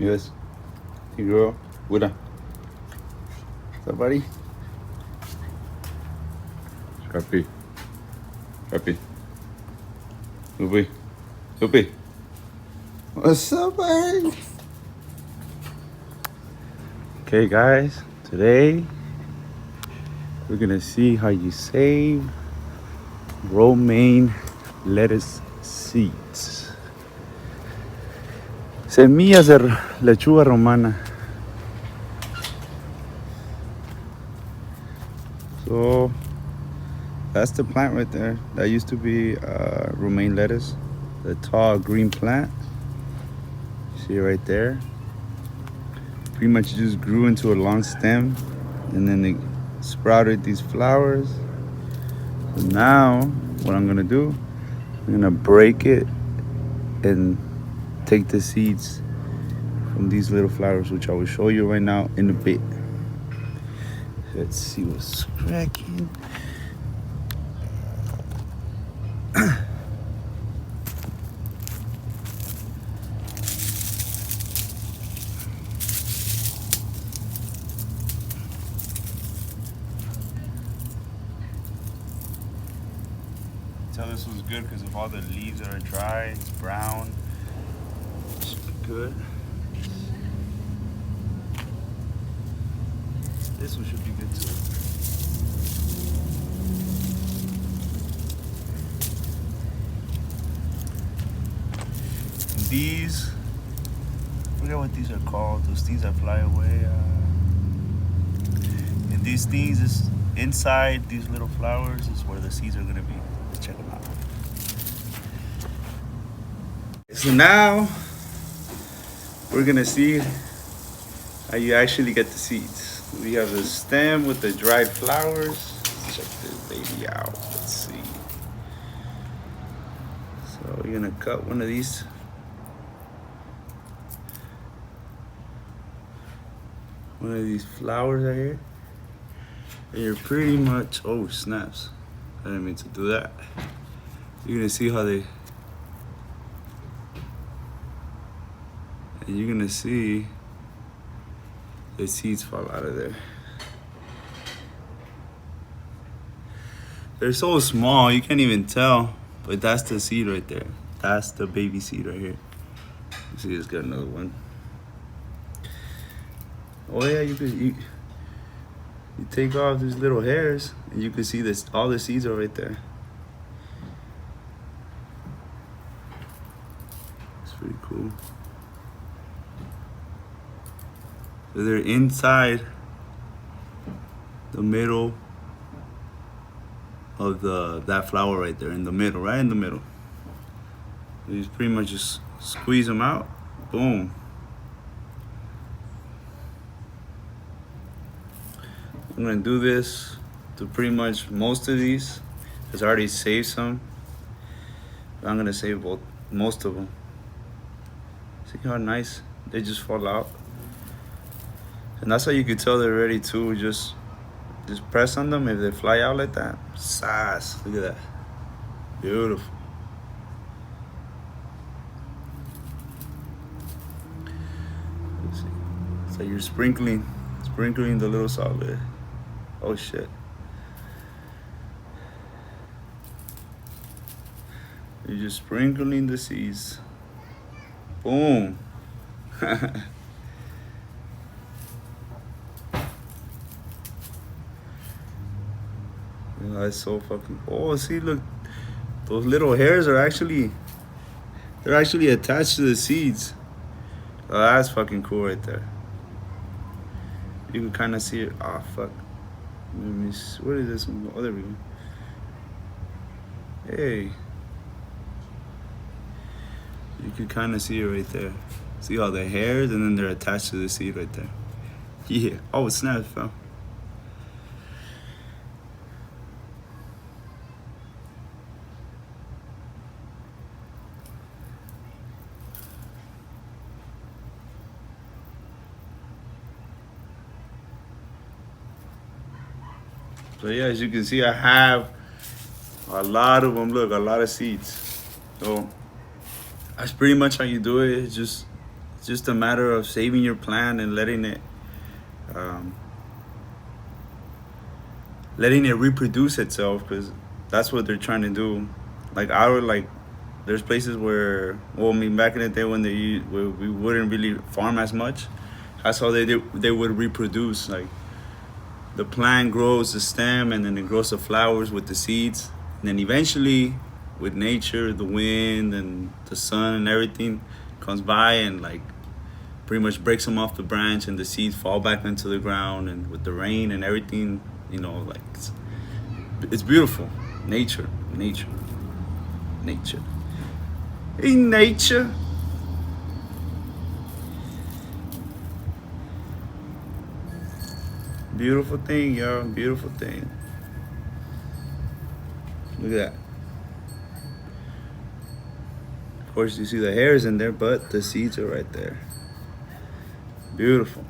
Yes. Hey girl. What up? What's up, buddy? Happy. Happy. Soupy. Soupy. What's up, buddy? Okay, guys. Today, we're gonna see how you save romaine lettuce seeds. Semillas de lechuga romana. So that's the plant right there. That used to be romaine lettuce, the tall green plant. See it right there. Pretty much just grew into a long stem, and then it sprouted these flowers. So now, what I'm gonna do, I'm gonna break it and take the seeds from these little flowers, which I will show you right now in a bit. Let's see what's cracking. Tell this was good because of all the leaves that are dry. It's brown. It's good. This one should be good too. And these, I forget what these are called. Those things that fly away. And these things is inside these little flowers is where the seeds are gonna be. Let's check them out. So now we're gonna see how you actually get the seeds. We have the stem with the dried flowers. Let's check this baby out. Let's see. So you're gonna cut one of these. One of these flowers right here. And you're pretty much, oh snaps. I didn't mean to do that. You're gonna see how they, and you're gonna see the seeds fall out of there. They're so small, you can't even tell, but that's the seed right there. That's the baby seed right here. You see, it's got another one. Oh yeah, you take off these little hairs, and you can see this. All the seeds are right there. It's pretty cool. So they're inside the middle of that flower right there, in the middle, right in the middle. You just pretty much just squeeze them out. Boom. I'm gonna do this to pretty much most of these, because I already saved some. But I'm gonna save most of them. See how nice they just fall out. And that's how you could tell they're ready too. Just press on them. If they fly out like that, sass. Look at that. Beautiful. Let's see. So you're sprinkling the little solid. Oh shit. You're just sprinkling the seeds. Boom. That's so fucking. Oh, see, look, those little hairs are actually attached to the seeds. Oh, that's fucking cool right there. You can kind of see it. Oh fuck. Let me see. What is this? Oh, there we go. Hey. You can kind of see it right there. See all the hairs, and then they're attached to the seed right there. Yeah. Oh, it snapped, fell. So yeah, as you can see, I have a lot of them. Look, a lot of seeds. So that's pretty much how you do it. It's just just a matter of saving your plant and um, letting it reproduce itself, because that's what they're trying to do. Like there's places where, well, I mean, back in the day when where we wouldn't really farm as much, that's how they would reproduce. Like the plant grows the stem, and then it grows the flowers with the seeds, and then eventually, with nature, the wind and the sun and everything comes by and like pretty much breaks them off the branch, and the seeds fall back into the ground, and with the rain and everything, like it's beautiful. Nature, nature, nature. In nature. Beautiful thing, y'all. Beautiful thing. Look at that. Of course, you see the hairs in there, but the seeds are right there. Beautiful.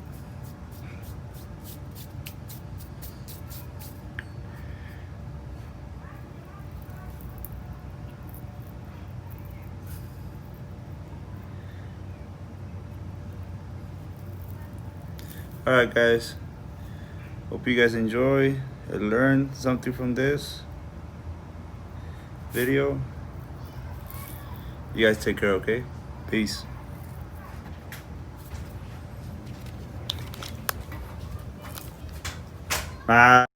All right, guys. Hope you guys enjoy and learn something from this video. You guys take care, okay? Peace. Bye.